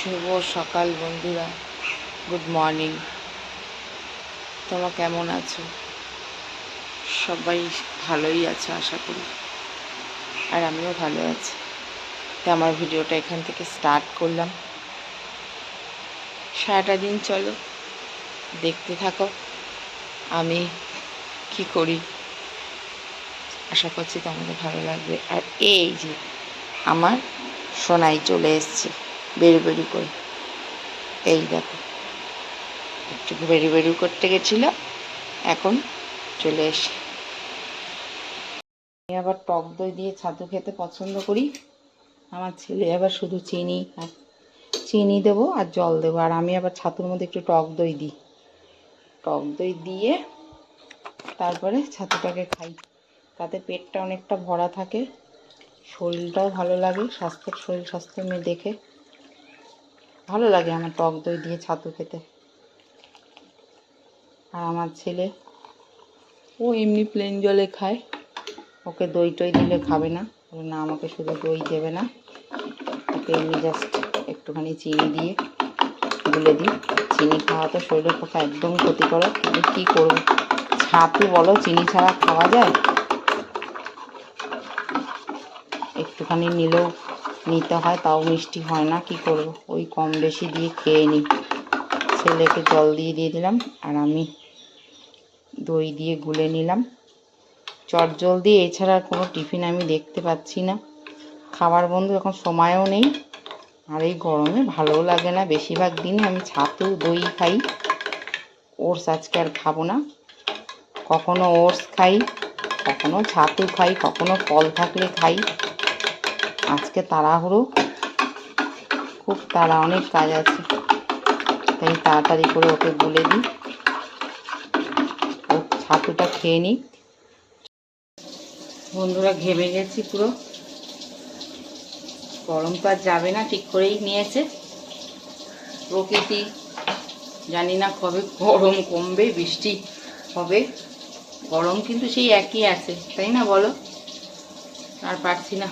শুভ সকাল বন্ধুরা, good morning. তোমরা কেমন আছো? সবাই ভালোই আছো আশা করি, আর আমিও ভালো আছি। তো আমার ভিডিওটা এখান থেকে স্টার্ট করলাম। সারাটা দিন চলো দেখতে থাকো আমি কি করি। আশা করছি তোমাদের ভালো লাগবে। আর এই যে আমার সোনাই চলে এসছে বেরু বেরু করে, এই দেখো একটু বেরু বেরু করতে গেছিল, এখন চলে এসে। আমি আবার টক দই দিয়ে ছাতু খেতে পছন্দ করি। আমার ছেলে আবার শুধু চিনি দেবো আর জল দেবো, আর আমি আবার ছাতুর মধ্যে একটু টক দই দিই। টক দই দিয়ে তারপরে ছাতুটাকে খাই, তাতে পেটটা অনেকটা ভরা থাকে, শরীরটাও ভালো লাগে, শরীর স্বাস্থ্য নিয়ে দেখে ভালো লাগে আমার টক দই দিয়ে ছাতু খেতে। আর আমার ছেলে ও এমনি প্লেন জলে খায়, ওকে দই টই দিলে খাবে না, না আমাকে শুধু দই দেবে না, ওকে এমনি জাস্ট একটুখানি চিনি দিয়ে গুলে দিই। চিনি খাওয়া তো শরীরের পক্ষে একদম ক্ষতিকর, কিন্তু কী করবো, ছাতু বলো চিনি ছাড়া খাওয়া যায়? একটুখানি নিলেও নিতে হয়, তাও মিষ্টি হয় না, কি করব, ওই কম বেশি দিয়ে খেয়ে নিই। ছেলেকে জল দিয়ে দিলাম, আর আমি দই দিয়ে গুলে নিলাম। চটজলদি এছাড়া আর কোনো টিফিন আমি দেখতে পাচ্ছি না। খাবার বন্ধু এখন সময়ও নেই, আর এই গরমে ভালোও লাগে না। বেশিরভাগ দিন আমি ছাতু দই খাই, ওটস আজকে আর খাবো না। কখনো ওটস খাই, কখনো ছাতু খাই, কখনো ফল থাকলে খাই। আজকে তাড়াহুড়ো, খুব তাড়া, অনেক কাজ আছে, তাই তাড়াতাড়ি করে ওকে গুলে দিই, ও ছাতুটা খেয়ে নিই। বন্ধুরা ঘেমে গেছি পুরো, গরম তো আর যাবে না, ঠিক করেই নিয়েছে প্রকৃতি। জানি না কবে গরম কমবে, বৃষ্টি হবে, গরম কিন্তু সেই একই আছে, তাই না বলো? আর পারছি না।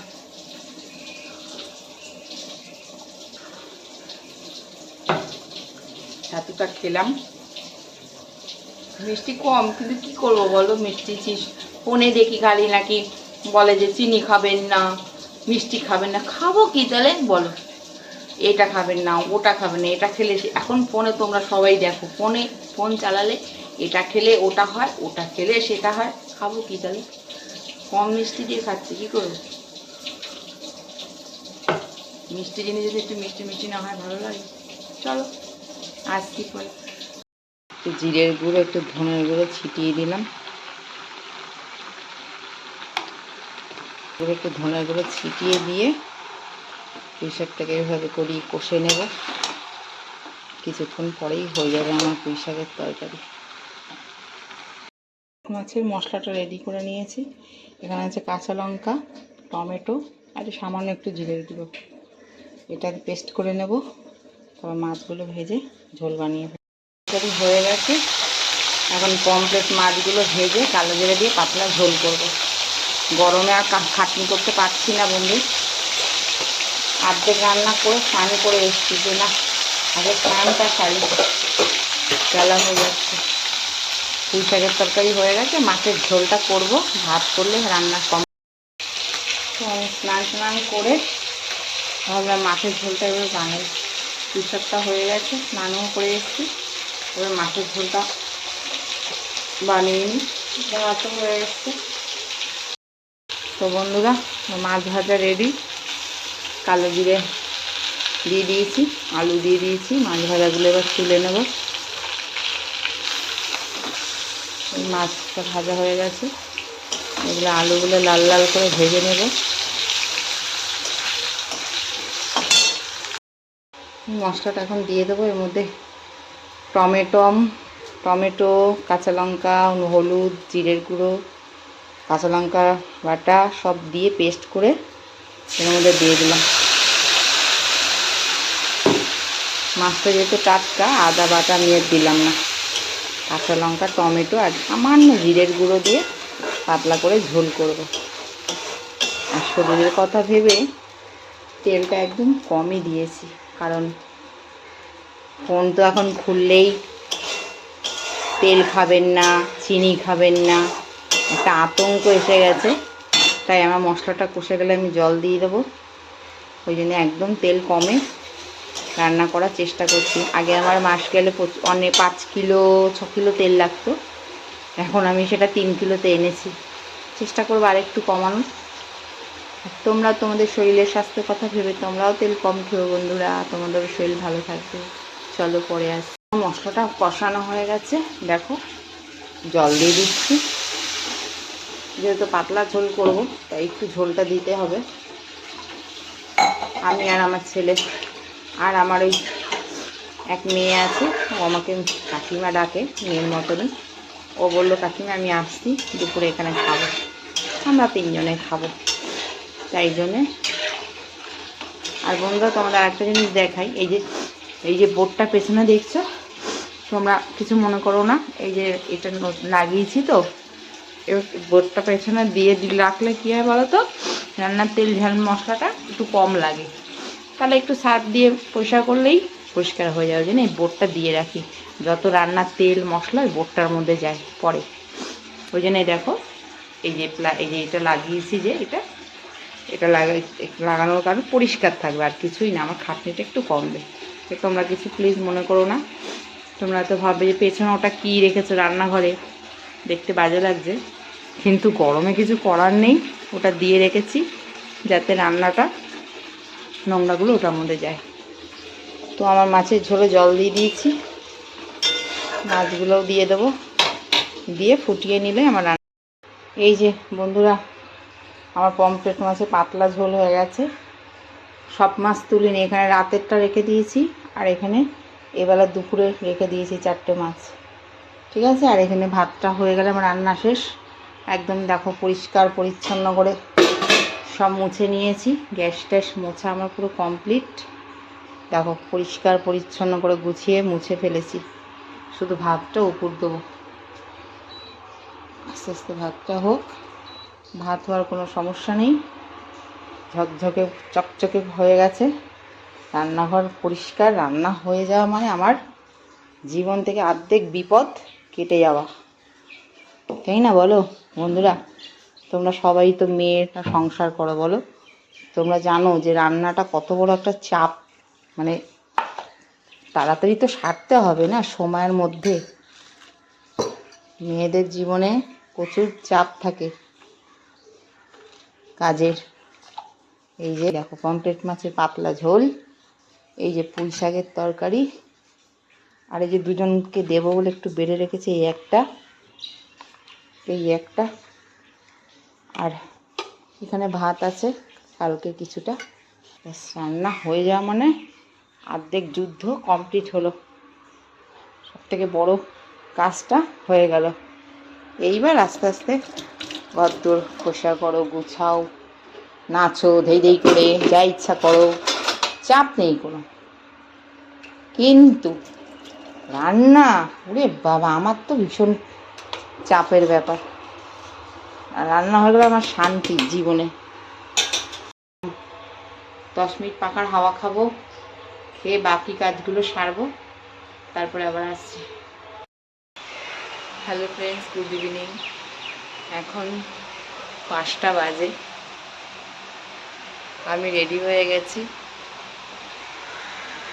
ছাতুটা খেলাম, মিষ্টি কম, কিন্তু কি করব বলো, মিষ্টি ফোনে দেখি খালি নাকি বলে যে চিনি খাবেন না, মিষ্টি খাবেন না। খাবো কি তাহলে বলো? এটা খাবেন না, ওটা খাবেন না, এটা খেলে এখন ফোনে তোমরা সবাই দেখো, ফোন চালালে এটা খেলে ওটা হয়, ওটা খেলে সেটা হয়। খাবো কি তাহলে? কম মিষ্টি দিয়ে খাচ্ছি, কি করবো? মিষ্টি জিনিস যদি একটু মিষ্টি মিষ্টি না হয় ভালো লাগে? চলো আজ কি করে, একটু জিরের গুঁড়ো একটু ধনের গুঁড়ো ছিটিয়ে দিলাম, একটু ধনের গুঁড়ো ছিটিয়ে দিয়ে পুঁই শাকটাকে এভাবে করি কষে নেব। কিছুক্ষণ পরেই হয়ে যাবে আমার পুঁই শাকের তরকারি। মাছের মশলাটা রেডি করে নিয়েছি। এখানে আছে কাঁচা লঙ্কা, টমেটো আর সামান্য একটু জিরের গুঁড়ো, এটাকে পেস্ট করে নেব। তারপর মাছগুলো ভেজে ঝোল বানিয়ে তরকারি হয়ে গেছে। এখন পমফ্রেট মাছগুলো ভেজে কালো জিরে দিয়ে পাতলা ঝোল করব। গরমে আর খাটনি করতে পারছি না বন্ধু, অর্ধেক রান্না করে স্নান করে এসছি, যে না আগে স্নানটা সারি, বেলা হয়ে যাচ্ছে। পুঁই শাকের তরকারি হয়ে গেছে, মাছের ঝোলটা করব, ভাত করলে রান্না কম। তো আমি স্নান করে ভাবলাম মাছের ঝোলটা এবার বানাই। পুঁই শাকটা হয়ে গেছে, স্নানও করে এসেছি, এবার মাছের ঝোলটা বানিয়ে নিই। ভাতও হয়ে এসছে। তো বন্ধুরা মাছ ভাজা রেডি, কালো জিরে দিয়ে দিয়েছি, আলু দিয়ে দিয়েছি, মাছ ভাজাগুলো এবার তুলে নেব। মাছটা ভাজা হয়ে গেছে, এগুলো আলুগুলো লাল লাল করে ভেজে নেব। মশলাটা এখন দিয়ে দেবো, এর মধ্যে টমেটো, কাঁচা লঙ্কা, হলুদ, জিরের গুঁড়ো, কাঁচা লঙ্কা বাটা সব দিয়ে পেস্ট করে এর মধ্যে দিয়ে দিলাম। মাছটা যেহেতু টাটকা, আদা বাটা নিয়ে দিলাম না। কাঁচা লঙ্কা, টমেটো আর সামান্য জিরের গুঁড়ো দিয়ে পাতলা করে ঝোল করব। আর শরীরের কথা ভেবে তেলটা একদম কমই দিয়েছি, কারণ ফোন তো এখন খুললেই তেল খাবেন না, চিনি খাবেন না, একটা আতঙ্ক এসে গেছে। তাই আমার মশলাটা কষে গেলে আমি জল দিয়ে দেবো। ওই জন্য একদম তেল কমে রান্না করার চেষ্টা করছি। আগে আমার মাস গেলে অনেক 5 কিলো 6 কিলো তেল লাগতো, এখন আমি সেটা 3 কিলোতে এনেছি। চেষ্টা করবো আর একটু কমানোর। তোমরা তোমাদের শরীরের স্বাস্থ্যের কথা ভেবে তোমরাও তেল কম খেও বন্ধুরা, তোমাদেরও শরীর ভালো থাকবে। চলো পরে আসি। মশলাটা কষানো হয়ে গেছে, দেখো জল দিয়ে দিচ্ছি। যেহেতু পাতলা ঝোল করব তাই একটু ঝোলটা দিতে হবে। আমি আর আমার ছেলে আর আমার ওই এক মেয়ে আছে, ও আমাকে কাকিমা ডাকে, মেয়ের মতনই। ও বললো কাকিমা আমি আসছি, দুপুরে এখানে খাবো। আমরা 3 জনে খাবো, তাই জন্যে। আর বন্ধুরা তোমাদের আরেকটা জিনিস দেখাই, এই যে বোর্ডটা পেছনে দেখছো, তোমরা কিছু মনে করো না। এই যে এটা লাগিয়েছি তো, বোর্ডটা পেছনে দিয়ে রাখলে কী হয় বলো তো, রান্নার তেল ঝাল মশলাটা একটু কম লাগে। তাহলে একটু সার্ফ দিয়ে পরিষ্কার করলেই পরিষ্কার হয়ে যাবে। জন্য এই বোর্ডটা দিয়ে রাখি, যত রান্নার তেল মশলা ওই বোর্ডটার মধ্যে যায় পরে। ওই জন্যই দেখো এই যে এটা লাগিয়েছি, যে এটা লাগানোর কারণে পরিষ্কার থাকবে, আর কিছুই না। আমার খাটনিটা একটু কমবে। তোমরা কিছু প্লিজ মনে করো না। তোমরা তো ভাববে যে পেছনে ওটা কী রেখেছো রান্নাঘরে, দেখতে বাজে লাগছে, কিন্তু গরমে কিছু করার নেই, ওটা দিয়ে রেখেছি যাতে রান্নাটা নোংরাগুলো ওটার মধ্যে যায়। তো আমার মাছের ঝোলে জল দিয়ে দিয়েছি, মাছগুলোও দিয়ে দেবো, দিয়ে ফুটিয়ে নিলে আমার রান্না। এই যে বন্ধুরা, আমার পমফ্রেট মাছে পাতলা ঝোল হয়ে গেছে। সব মাছ তুলিনি, এখানে রাতেরটা রেখে দিয়েছি, আর এখানে এবেলা দুপুরে রেখে দিয়েছি 4টে মাছ, ঠিক আছে। আর এখানে ভাতটা হয়ে গেলে আমার রান্না শেষ। একদম দেখো পরিষ্কার পরিচ্ছন্ন করে সব মুছে নিয়েছি, গ্যাস ট্যাস মোছা আমার পুরো কমপ্লিট। দেখো পরিষ্কার পরিচ্ছন্ন করে গুছিয়ে মুছে ফেলেছি, শুধু ভাতটা উপর দেবো। আস্তে আস্তে ভাতটা হোক, ভাত হওয়ার কোনো সমস্যা নেই। ঝকঝকে চকচকে হয়ে গেছে, রান্নাঘর পরিষ্কার। রান্না হয়ে যাওয়া মানে আমার জীবন থেকে অর্ধেক বিপদ কেটে যাওয়া, তাই না বলো বন্ধুরা? তোমরা সবাই তো মেয়েরা সংসার করো, বলো তোমরা জানো যে রান্নাটা কত বড় একটা চাপ। মানে তাড়াতাড়ি তো সারতে হবে না সময়ের মধ্যে, মেয়েদের জীবনে প্রচুর চাপ থাকে কাজের। এই যে দেখো পমফ্রেট মাছের পাতলা ঝোল, এই যে পুঁই শাকের তরকারি, আর এই যে দুজনকে দেবো বলে একটু বেড়ে রেখেছি, এই একটা, আর এখানে ভাত আছে কালকে কিছুটা। রান্না হয়ে যাওয়া মানে অর্ধেক যুদ্ধ কমপ্লিট হলো, সবথেকে বড় কাজটা হয়ে গেল। এইবার আস্তে আস্তে ঘরদোর পরিষ্কার করো, গুছাও, নাচো ধেই ধেই করে, যা ইচ্ছা করো, চাপ নেই কোনো। কিন্তু রান্না, ওরে বাবা, আমার তো ভীষণ চাপের ব্যাপার। আর রান্না হলে আমার শান্তি জীবনে। 10 মিনিট পাখার হাওয়া খাবো, খেয়ে বাকি কাজগুলো সারবো, তারপরে আবার আসছি। Hello friends, good evening. এখন 5টা বাজে, আমি রেডি হয়ে গেছি।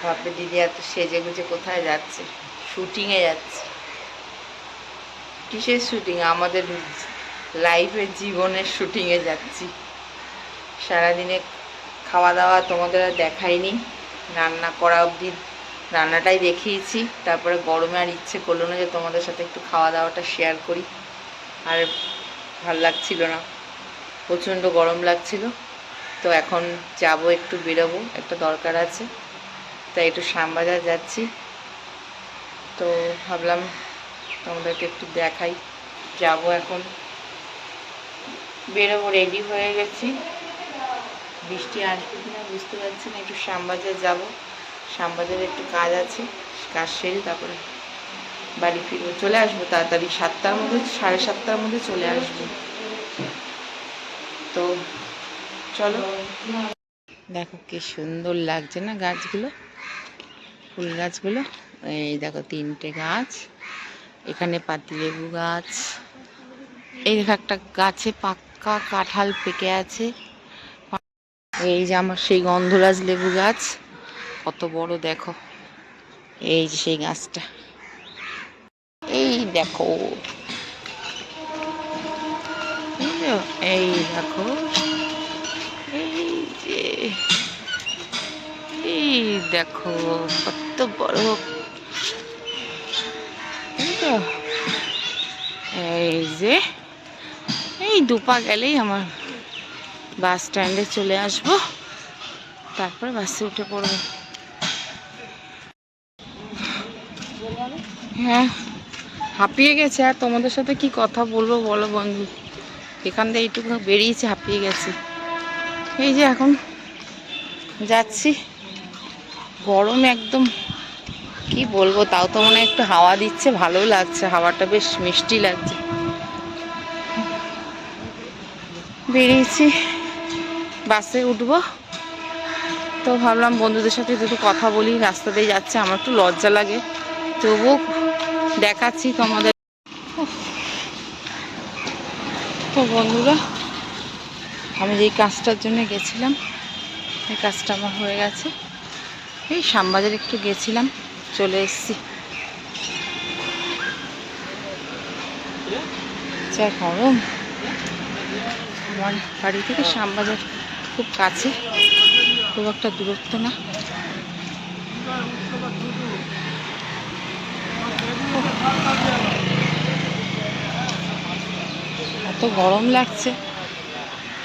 ভাববে দিদি এত সেজে গুজে কোথায় যাচ্ছে? শুটিংয়ে যাচ্ছে। কিসের শুটিং? আমাদের লাইফের জীবনের শুটিংয়ে যাচ্ছি। সারাদিনে খাওয়া দাওয়া তোমাদের আর দেখাইনি, রান্না করা অবধি রান্নাটাই দেখিয়েছি। তারপরে গরমে আর ইচ্ছে করলো না যে তোমাদের সাথে একটু খাওয়া দাওয়াটা শেয়ার করি, আর ভাল লাগছিল না, প্রচণ্ড গরম লাগছিল। তো এখন যাব, একটু বেরোবো, একটা দরকার আছে, তাই একটু শ্যামবাজার যাচ্ছি। তো ভাবলাম তোমাদেরকে একটু দেখাই। যাব এখন, বেরোবো, রেডি হয়ে গেছি। বৃষ্টি আসবে কিনা বুঝতে পারছি না। একটু শ্যামবাজার যাব, শ্যামবাজারে একটু কাজ আছে, কাজ সেরে তারপরে বাড়ি ফিরবো, চলে আসবো তাড়াতাড়ি 7টার মধ্যে, 7:30টার মধ্যে চলে আসবো। তো চলো, দেখো কি সুন্দর লাগছে না গাছগুলো। ফুল গাছগুলো এই দেখো 3টে গাছ, এখানে পাতিলেবু গাছ, এই দেখো একটা গাছে পাক্কা কাঁঠাল পেকে আছে। এই যে আমার সেই গন্ধরাজ লেবু গাছ, কত বড় দেখো, এই যে সেই গাছটা, এই দেখো, এই দেখো, এই যে, এই দেখো কত বড়, এই যে, এই দুপা গেলেই আমার বাস স্ট্যান্ডে চলে আসবো, তারপর বাসে উঠে পড়বো। হ্যাঁ হাঁপিয়ে গেছে, আর তোমাদের সাথে কি কথা বলবো বলো বন্ধু, এখান থেকে এইটুকু বেরিয়েছে হাঁপিয়ে গেছে। এই যে এখন যাচ্ছি, গরম একদম কি বলবো, তাও তো মনে হয় একটু হাওয়া দিচ্ছে, ভালো লাগছে, হাওয়াটা বেশ মিষ্টি লাগছে। বেরিয়েছি, বাসে উঠবো, তো ভাবলাম বন্ধুদের সাথে একটু কথা বলি, রাস্তা দিয়ে যাচ্ছে, আমার একটু লজ্জা লাগে, তবুও দেখাচ্ছি তোমাদের। তো বন্ধুরা, আমি যেই কাজটার জন্য গেছিলাম, এই কাজটা আমার হয়ে গেছে। এই শ্যামবাজার একটু গেছিলাম, চলে এসেছি। যা গরম, আমার বাড়ি থেকে শ্যামবাজার খুব কাছে, খুব একটা দূরত্ব না। এত গরম লাগছে,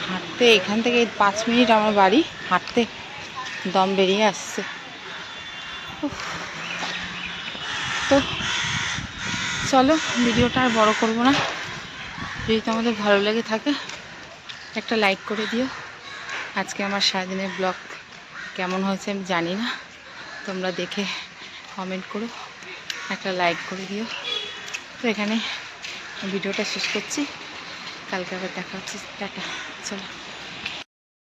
হাঁটতে এখান থেকে 5 মিনিট আমার বাড়ি, হাঁটতে দম বেরিয়ে আসছে। তো চলো, ভিডিওটা আর বড় করবো না, যদি তোমাদের ভালো লেগে থাকে একটা লাইক করে দিও। আজকে আমার সারাদিনের ব্লগ কেমন হয়েছে আমি জানি না, তোমরা দেখে কমেন্ট করো, একটা লাইক করে দিও। তো এখানে ভিডিওটা শেষ করছি, কালকে আবার দেখা হচ্ছে, টাটা, চলো।